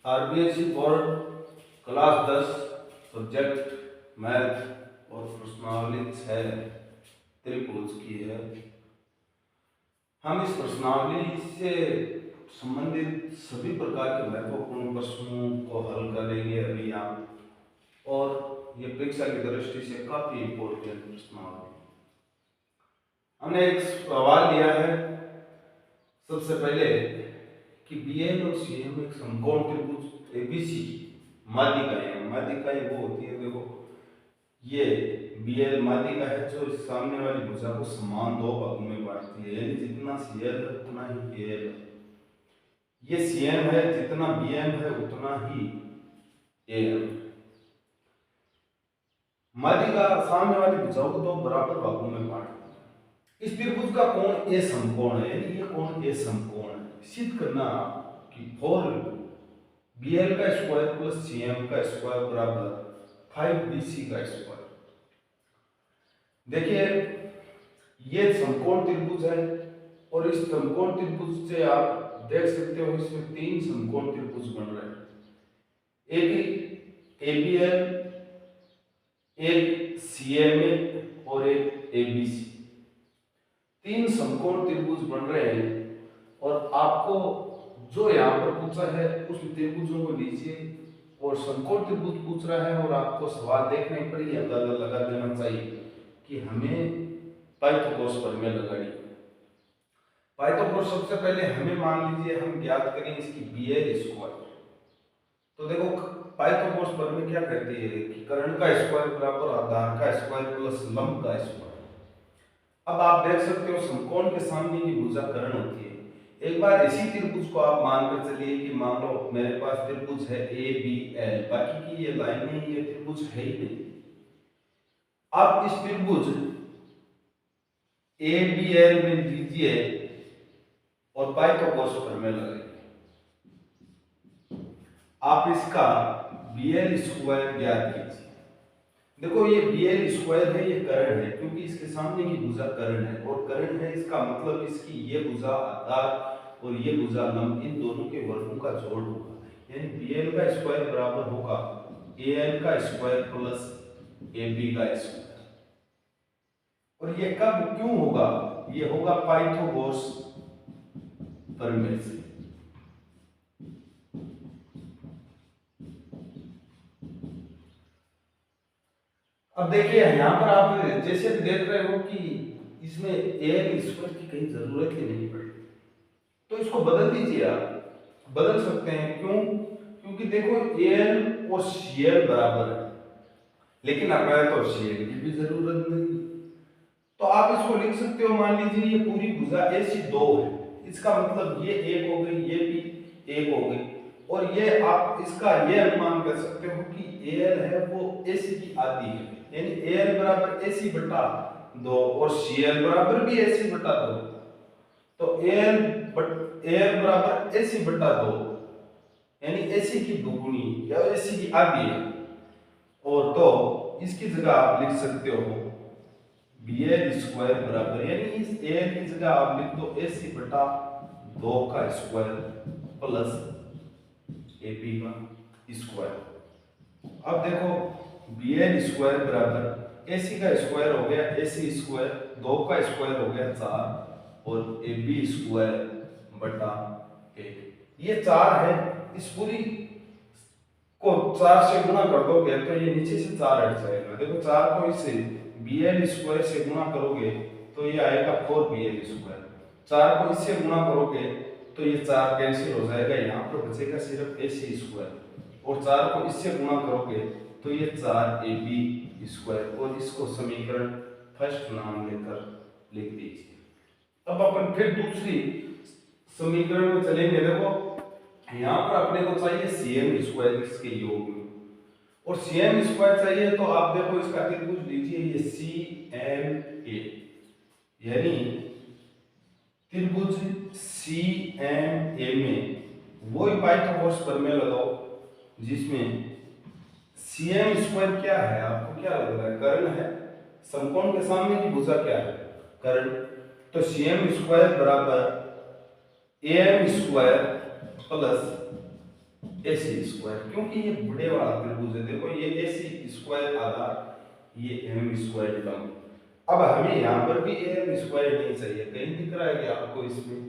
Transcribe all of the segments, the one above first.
RBSE board class 10 subject math और प्रश्नावली 6 त्रिभुज की है। हम इस प्रश्नावली से संबंधित सभी प्रकार के महत्वपूर्ण प्रश्नों को हल करेंगे अभी यहाँ, और ये परीक्षा की दृष्टि से काफी इम्पोर्टेंट प्रश्नावली। हमने एक सवाल लिया है सबसे पहले कि बीएल और सीएम एक समकोण त्रिभुज एबीसी माध्यिकाएं वो होती है। देखो ये बीएल माध्यिका है जो सामने वाली भुजा को समान दो भागों में बांटती है, यानी जितना सीएल है उतना ही बीएल है। ये सीएम है, जितना बीएम है उतना ही एएम। माध्यिका सामने वाली भुजाओं को दो बराबर भागों में बांटती है। इस त्रिभुज का कोण ए समकोण है, यानी ये कोण ए समकोण है। सिद्ध करना कि 4bl का स्क्वायर प्लस cm का स्क्वायर बराबर 5bc का स्क्वायर। देखिए ये समकोण त्रिभुज है और इस समकोण त्रिभुज से आप देख सकते हो इसमें 3 समकोण त्रिभुज बन रहे हैं, एक ABL, एक CMA और एक ABC। 3 समकोण त्रिभुज बन रहे हैं और आपको जो यहाँ पर पूछा है उस त्रिभुजों को लीजिए और समकोण त्रिभुज पूछ रहा है और आपको सवाल देखने पर ही अंदाजा लगा देना चाहिए कि हमें पाइथागोरस प्रमेय लगानी है। पाइथागोरस सबसे पहले हमें मान लीजिए हम ज्ञात करें इसकी बीएल स्क्वायर। तो देखो पाइथागोरस प्रमेय क्या कहती है कि कर्ण का स्क्वायर बराबर आधार का स्क्वायर प्लस लंब का स्क्वायर। अब आप देख सकते हो समकोण के सामने की भुजा कर्ण होती है। एक बार इसी त्रिभुज को आप मानकर चलिए कि मान लो मेरे पास त्रिभुज है ABL, बाकी की ये लाइनें ये त्रिभुज है ही नहीं। आप इस त्रिभुज ABL में लीजिए और पाइथागोरस प्रमेय लगाइए। आप इसका BL स्क्वायर ज्ञात कीजिए। देखो ये BL स्क्वायर है, ये कर्ण है क्योंकि इसके सामने की भुजा कर्ण है और कर्ण है इसका मतलब इसकी ये भुजा आधार और ये भुजा लंब, इन दोनों के वर्गों का जोड़ होगा, यानी BL का स्क्वायर बराबर होगा AL का स्क्वायर प्लस AB का स्क्वायर। और ये कब क्यों होगा? ये होगा पाइथागोरस प्रमेय से। अब देखिए यहाँ पर आप जैसे भी देख रहे हो कि इसमें AL स्क्वायर की कहीं जरूरत ही नहीं पड़ी, तो इसको बदल दीजिए। आप बदल सकते हैं, क्यों? क्योंकि देखो AL और CL बराबर है, लेकिन हमें तो CL की भी जरूरत नहीं। तो आप इसको लिख सकते हो, मान लीजिए ये पूरी भुजा ऐसी 2 है, इसका मतलब ये 1 हो गई, ये भी 1 हो गई, और ये आप इसका ये अनुमान कर सकते हो कि AL है वो AC की आधी है, यानी AL बराबर AC बटा 2 और CL बराबर भी AC बटा 2। तो AL बराबर AC बटा 2, यानी AC की दुगुनी या AC की आधी है। और तो इसकी जगह आप लिख सकते हो BL स्क्वायर बराबर, यानी इस AL की जगह आप लिख दो AC बटा 2 का स्क्वायर प्लस AB का स्क्वायर। अब देखो BL स्क्वायर बराबर AC का स्क्वायर हो गया AC स्क्वायर, 2 का स्क्वायर हो गया 4 और AB स्क्वायर बटा 1। ये 4 है, इस पूरी को 4 से गुणा कर दोगे तो ये नीचे से 4 हट जाएगा। देखो 4 को इससे BL स्क्वायर से गुणा करोगे तो ये आएगा 4BL स्क्वायर। 4 को इससे गुणा करोगे तो ये 4 कैंसिल हो जाएगा, यहाँ पर बचेगा सिर्फ AC स्क्वायर, और 4 को इससे गुणा करोगे तो ये 4AB स्क्वायर, और इसको समीकरण फर्स्ट नाम लेकर लिख दीजिए। अब अपन फिर दूसरी समीकरण में चलेंगे। देखो यहाँ पर अपने को चाहिए CM स्क्वायर इसके योग में, और CM स्क्वायर चाहिए तो आप देखो इसका त्रिभुज लीजिए, ये CMA, यानी त्रिभुज CMA में वही पाइथागोरस प्रमेय लगाओ जिसमें CM स्क्वायर क्या है, आपको क्या लग रहा है? कर्ण है। समकोण के सामने की भुजा क्या है? कर्ण। तो CM स्क्वायर बराबर AM square plus AC square, क्योंकि ये बड़े वाला त्रिभुज है। देखो ये AC स्क्वायर आधार, ये AM स्क्वायर टर्म। अब हमें यहाँ पर भी AM स्क्वायर नहीं चाहिए, कहीं दिख रहा है कि आपको इसमें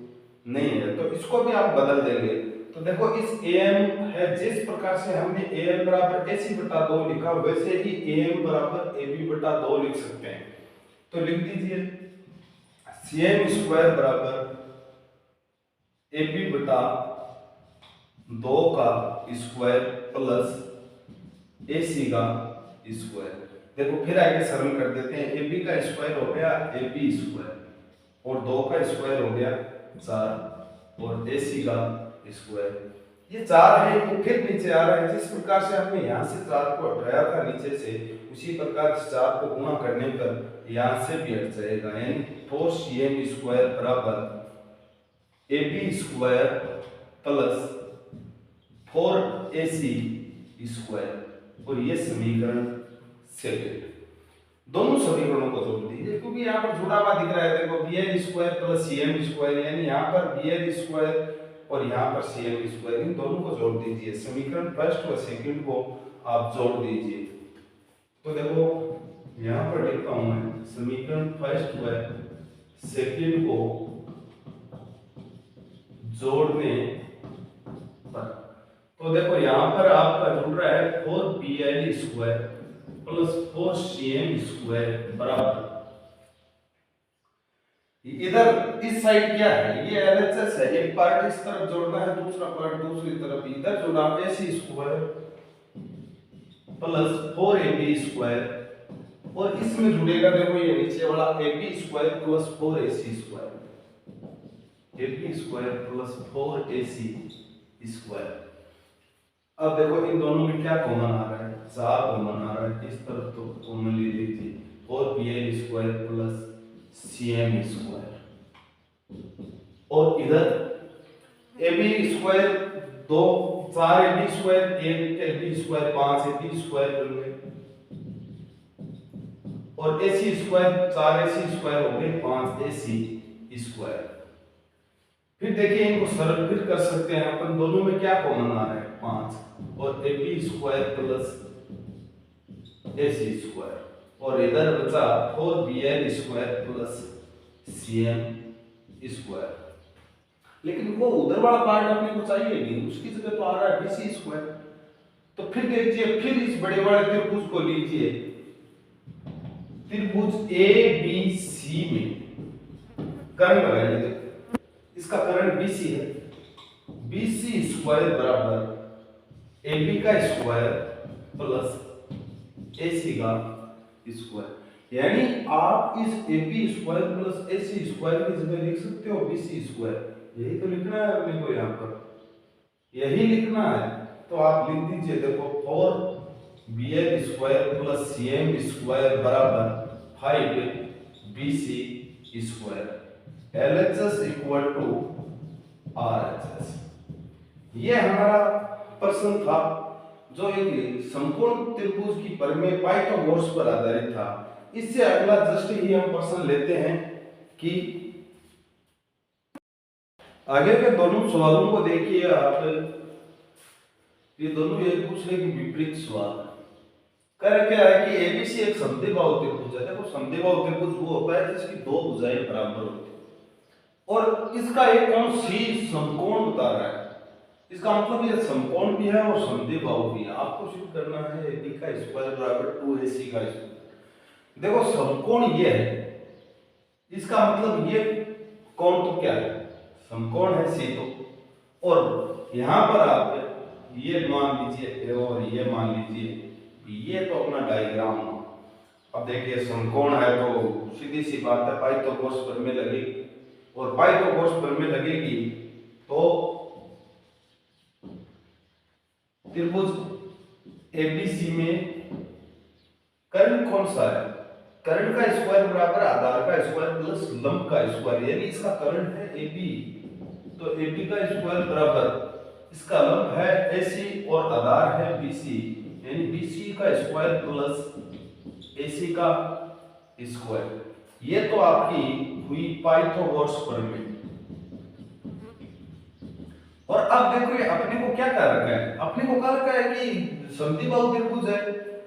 नहीं है, तो इसको भी आप बदल देंगे। तो देखो इस AM है, जिस प्रकार से हमने AM बराबर AC बटा 2 लिखा, वैसे ही AM बराबर AB बटा 2 लिख सकते हैं। तो लिख दीजिए CM स्क्वायर बराबर AB बटा 2 का स्क्वायर प्लस AC का स्क्वायर। देखो फिर आगे सरल कर देते हैं, AB का स्क्वायर हो गया AB स्क्वायर और 2 का स्क्वायर हो गया 4 और AC का स्क्वायर। ये 4 है, ये फिर नीचे आ रहा है। जिस प्रकार से हमने यहाँ से 4 को हटाया था नीचे से, उसी प्रकार 4 को गुणा करने पर यहाँ से भी हट जाएगा, यानी 4CM स्क्वायर बराबर AB square plus 4AC square. और ये समीकरण सेकंड। दोनों समीकरणों को जोड़ दीजिए, क्योंकि यहाँ पर जुड़ा हुआ दिख रहा है। देखो BL square plus CM square, यानी यहाँ पर BL स्क्वायर और यहाँ पर CM स्क्वायर, इन दोनों को जोड़ दीजिए। समीकरण फर्स्ट और सेकंड को आप जोड़ दीजिए। तो देखो यहाँ पर लिखता हूं मैं, समीकरण फर्स्ट व सेकंड को जोड़ने पर, तो देखो यहाँ पर आपका जुड़ रहा है 4BL square plus 4CM square बराबर, इधर इस साइड क्या है, ये LHS है। एक पार्ट इस तरफ जोड़ना है, दूसरा पार्ट दूसरी तरफ। इधर जोड़ा AC square plus 4AB square, और इसमें जुड़ेगा देखो ये नीचे वाला AB square plus 4AC square, AB square plus 4AC square. अब देखो इन दोनों में क्या कॉमन आ रहा है, 4 कॉमन आ रहा है। इस तरफ तो कॉमन ले लीजिए, 4BL square plus CM square, और इधर AB square 2, 4 AB square, 1 AB square 5 AB square बन गए, और AC स्क्वायर 4 AC स्क्वायर हो गए 5 AC स्क्वायर। फिर देखिए इनको सरल फिर कर सकते हैं अपन, दोनों में क्या कॉमन आ रहा है 5, और AB square plus AC square, और इधर बचा 4BL square plus CM square. लेकिन वो उधर वाला पार्ट अपने को चाहिए नहीं, उसकी जगह तो आ रहा है BC स्क्वायर। तो फिर देखिए, फिर इस बड़े वाले त्रिभुज को लीजिए, त्रिभुज ABC में कर्ण लगाइए। इसका कर्ण BC है, BC स्क्वायर बराबर AB का स्क्वायर प्लस AC का स्क्वायर, यानी आप इस AB square plus AC square की जगह लिख सकते हो BC स्क्वायर। यही तो लिखना है अपने को, यहाँ पर यही लिखना है। तो आप लिख दीजिए, देखो 4BL square plus CM square बराबर 5BC square, LHS equal to RHS। ये हमारा प्रश्न था जो एक समकोण त्रिभुज की परिमेय पाइथागोरस पर आधारित था। इससे अगला जस्ट ही हम प्रश्न लेते हैं कि आगे के दोनों सवालों को देखिए आप, ये दोनों एक दूसरे के विपरीत सवाल कर क्या है कि ABC एक समद्विबाहु त्रिभुज है। देखो समद्विबाहु त्रिभुज वो होता है जिसकी दो भुजाएं बराबर होती है, और इसका एक कोण C समकोण बता रहा है। इसका मतलब ये समकोण भी है और समद्विबाहु भी है। आपको सिद्ध करना है AB का स्क्वायर बराबर 2AC का स्क्वायर। देखो समकोण ये है, इसका मतलब ये कोण तो क्या है, समकोण है C तो, और यहाँ पर आप ये मान लीजिए A और ये मान लीजिए B, ये तो अपना डायग्राम हो। अब देखिए समकोण है तो सीधी सी बात है पाइथागोरस प्रमेय लगेगी, और पाइथागोरस प्रमेय लगेगी तो त्रिभुज ABC में कर्ण कौन सा है, कर्ण का स्क्वायर बराबर आधार का स्क्वायर प्लस लंब का स्क्वायर, यानी इसका कर्ण है AB, तो AB का स्क्वायर बराबर इसका लंब है AC और आधार है BC, यानी BC का स्क्वायर प्लस AC का स्क्वायर। ये तो आपकी हुई पाइथागोरस प्रमेय। और अब देखो ये अपने को क्या कह रखा है, अपने को कह रखा है कि समद्विबाहु त्रिभुज है।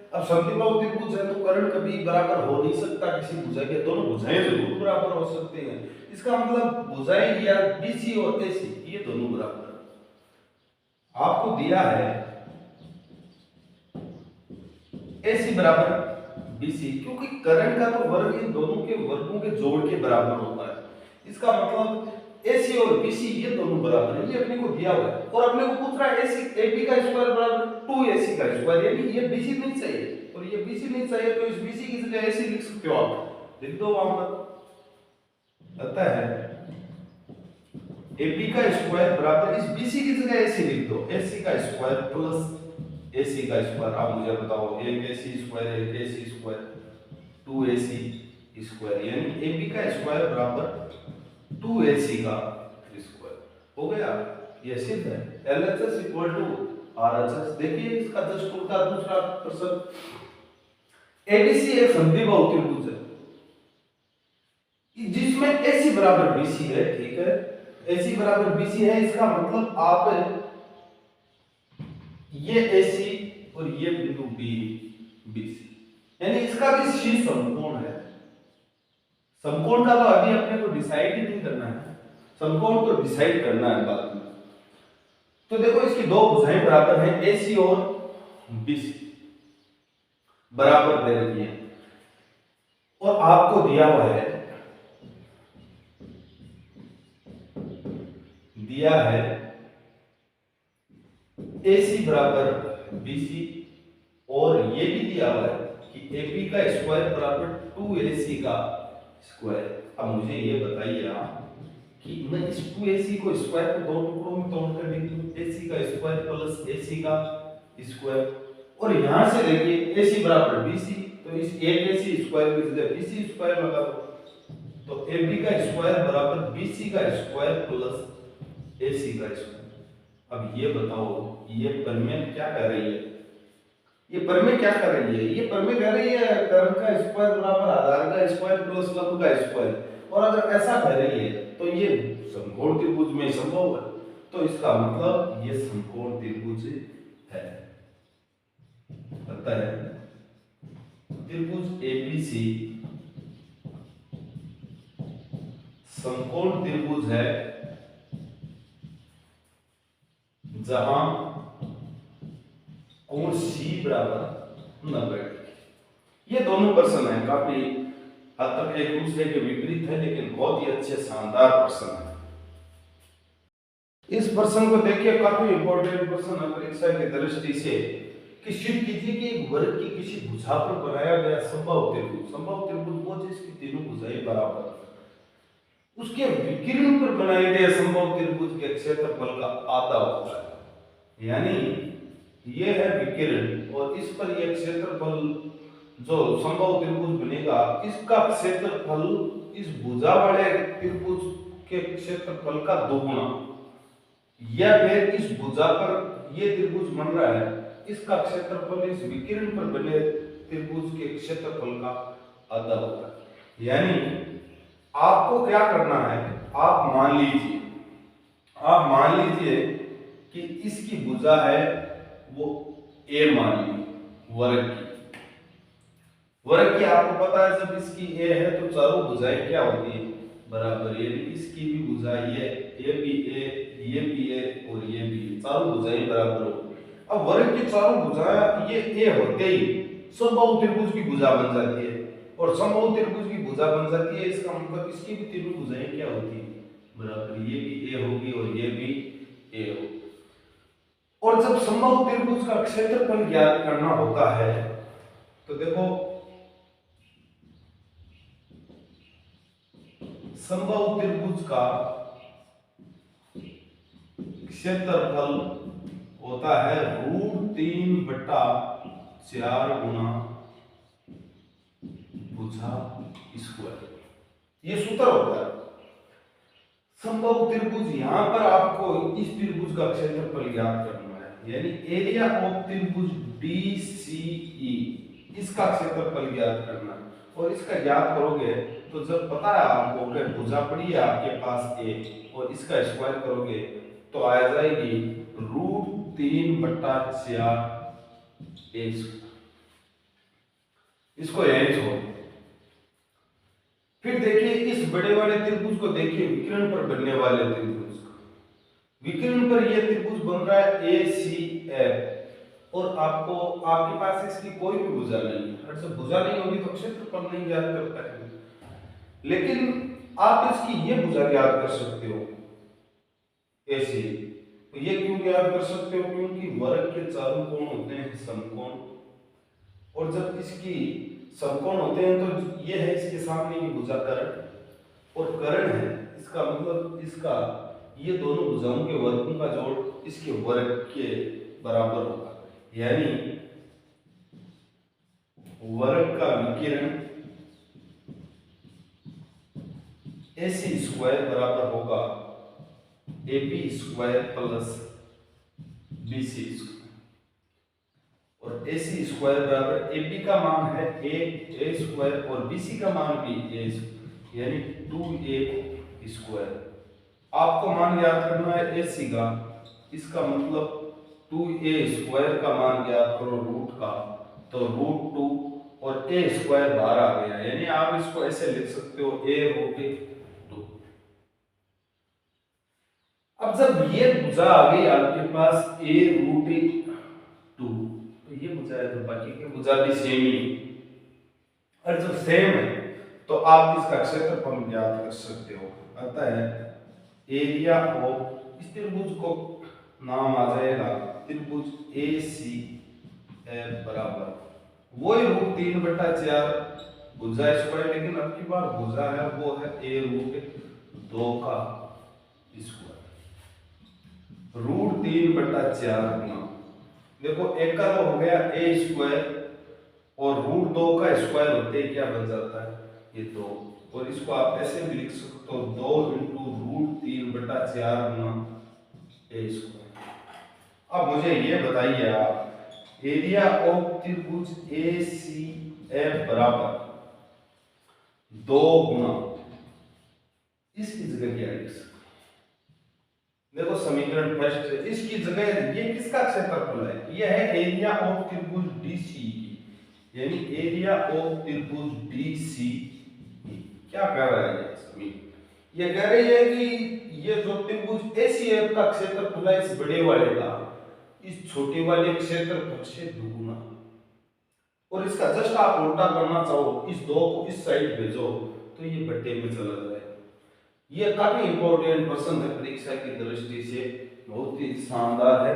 अब समद्विबाहु त्रिभुज है तो कर्ण कभी बराबर हो नहीं सकता किसी भुजा के, दोनों भुजाएं जरूर बराबर हो सकते हैं। इसका मतलब भुजाएं या बीसी और एसी ये दोनों बराबर। आपको दिया है एसी बराबर बीसी, क्योंकि कर्ण का तो वर्ग इन दोनों के वर्गों के जोड़ के बराबर होता है। इसका मतलब एसी और बीसी ये दोनों बराबर है, ये अपने को दिया हुआ है। और अपने को पूछ रहा है एसी एबी का स्क्वायर बराबर 2ac का स्क्वायर, यानी ये बीसी नहीं चाहिए और ये बीसी नहीं चाहिए, तो इस बीसी की जगह एसी लिख सकते हो आप, लिख दो वहां पर। अतः AB का स्क्वायर बराबर इस BC की जगह AC लिख दो, AC का स्क्वायर प्लस AC का स्क्वायर। आप मुझे बताओ एक AC स्क्वायर एक AC स्क्वायर 2AC स्क्वायर, यानी AB का स्क्वायर बराबर 2AC का स्क्वायर हो गया। ये सिद्ध है। LHS equal to RHS। देखिए इसका जस्ट उल्टा दूसरा प्रश्न, ABC एक समद्विबाहु त्रिभुज है जिसमें AC बराबर BC है, ठीक है। AC बराबर BC है, इसका मतलब आप ये AC और ये बिंदु B BC, यानी इसका भी शीर्ष समकोण है। समकोण का तो अभी अपने को डिसाइड ही नहीं करना है, समकोण तो डिसाइड करना है बाद में। तो देखो इसकी दो भुजाएं बराबर हैं, AC और BC बराबर दे रखी है और आपको दिया हुआ है AC बराबर BC और ये भी दिया हुआ है कि AB का स्क्वायर बराबर 2AC का स्क्वायर। अब मुझे ये बताइए आप कि मैं इस 2AC को स्क्वायर को दो टुकड़ों में तोड़कर लिख दूं, AC का स्क्वायर प्लस AC का स्क्वायर, और यहां से देखिए AC बराबर BC, तो इस एक AC स्क्वायर की जगह BC स्क्वायर लगा दो, तो AB का स्क्वायर बराबर BC का स्क्वायर प्लस AC का स्क्वायर। अब ये बताओ ये प्रमेय क्या कर रही है, ये प्रमेय क्या कर रही है, ये प्रमेय कह रही है कर्ण का स्क्वायर बराबर आधार का स्क्वायर प्लस लंब का स्क्वायर। और अगर ऐसा कह रही है तो ये समकोण त्रिभुज में संभव है, तो इसका मतलब ये समकोण त्रिभुज है। पता है त्रिभुज ABC समकोण त्रिभुज है जहां कोण C बराबर 90 डिग्री। ये दोनों प्रश्न है काफी हद तक एक दूसरे के विपरीत है, लेकिन बहुत ही अच्छे शानदार प्रश्न है। इस प्रश्न को देखिए, काफी इंपॉर्टेंट प्रश्न है परीक्षा की दृष्टि से कि सिद्ध कीजिए कि एक वर्ग की किसी भुजा पर बनाया गया समबाहु त्रिभुज, समबाहु त्रिभुज वो जिसकी तीनों भुजाएं बराबर, उसके विकिरण पर बनाए गए समबाहु त्रिभुज के क्षेत्रफल का आधा होता है। यानी ये है विकिरण और इस पर यह क्षेत्रफल जो समबाहु त्रिभुज बनेगा इसका क्षेत्रफल इस भुजा वाले त्रिभुज के क्षेत्रफल का दोगुना, या फिर इस भुजा पर ये त्रिभुज बन रहा है इसका क्षेत्रफल इस विकिरण पर बने त्रिभुज के क्षेत्रफल का आधा होता है। यानी आपको क्या करना है, आप मान लीजिए कि इसकी भुजा है वो A मान ली, वर्ग की आपको पता है जब इसकी A है तो चारों भुजाएं क्या होती है बराबर, यानी इसकी भी भुजा ये भी A, ये भी A और ये भी, चारों भुजाएं बराबर हो। अब वर्ग की चारों भुजाएं ये A होते ही समबाहु त्रिभुज की भुजा बन जाती है, और समबाहु त्रिभुज की भुजा बन जाती है इसका मतलब इसकी भी तीनों भुजाएं क्या होती है बराबर, ये भी A होगी और ये भी A होगी। और जब समबाहु त्रिभुज का क्षेत्रफल ज्ञात करना होता है तो देखो समबाहु त्रिभुज का क्षेत्रफल होता है √3/4 गुना भुजा स्क्वायर, ये सूत्र होता है। समबाहु त्रिभुज यहां पर आपको इस त्रिभुज का क्षेत्रफल ज्ञात करना है, यानी एरिया ऑफ त्रिभुज DCE इसका क्षेत्रफल ज्ञात करना है। और इसका ज्ञात करोगे तो जब पता है आपको कि भुजा पड़ी है आपके पास A और इसका स्क्वायर करोगे तो आ जाएगी √3/4 इसको यहीं छोड़। फिर देखिए इस बड़े वाले त्रिभुज को देखिए विकर्ण पर बनने वाले त्रिभुज, विकर्ण पर यह त्रिभुज बन रहा है ACF और आपको आपके पास इसकी कोई भी भुजा नहीं है। और जब भुजा नहीं होगी तो क्षेत्रफल नहीं ज्ञात कर पाएंगे, लेकिन आप इसकी ये भुजा ज्ञात कर सकते हो AC। तो ये क्यों ज्ञात कर सकते हो? क्योंकि वर्ग के चारों कोण होते हैं समकोण, और जब इसकी समकोण होते हैं तो ये है इसके सामने की भुजा कर्ण, और कर्ण है इसका मतलब इसका ये दोनों भुजाओं के वर्गों का जोड़ इसके वर्ग के बराबर होगा, यानी वर्ग का विकिरण AC स्क्वायर बराबर होगा AB square plus BC square, और AC स्क्वायर बराबर AB का मान है A स्क्वायर और BC का मान भी A स्क्वायर, यानी 2A स्क्वायर। आपको मान ज्ञात करना है AC का, इसका मतलब 2A स्क्वायर का मान ज्ञात करो रूट का, तो √2 और A स्क्वायर बाहर आ गया, यानी आप इसको ऐसे लिख सकते हो A√2। अब जब ये भुजा आ गई आपके पास A√2, तो ये भुजा है तो बाकी की भुजा भी सेम ही, और जब सेम है तो आप इसका क्षेत्रफल ज्ञात कर सकते हो। अतः एरिया ऑफ इस त्रिभुज को नाम आ जाएगा त्रिभुज ACF बराबर वही √3/4 भुजा स्क्वायर, लेकिन अब की बार भुजा है वो है A√2 का स्क्वायर, √3/4 गुना, देखो एक का तो हो गया A स्क्वायर और √2 का स्क्वायर होते ही क्या बन जाता है ये 2, और इसको आप ऐसे भी लिख सकते हो 2 × √3/4 गुना A स्क्वायर। अब मुझे ये बताइए आप एरिया ऑफ त्रिभुज ACF बराबर 2 गुना इसकी जगह क्या लिख सकते? देखो समीकरण फर्स्ट है, इसकी जगह ये किसका क्षेत्रफल है? ये है एरिया ऑफ त्रिभुज DC, यानी एरिया ऑफ त्रिभुज DC क्या कह रहा है ये समीकरण? ये कह रही है कि ये जो त्रिभुज ACF का क्षेत्रफल है इस बड़े वाले का इस छोटे वाले क्षेत्रफल से दुगुना, और इसका जस्ट आप उल्टा करना चाहो इस 2 को इस साइड भेजो तो ये बट्टे में चला जाए। ये काफी इंपॉर्टेंट प्रश्न है परीक्षा की दृष्टि से, बहुत ही शानदार है।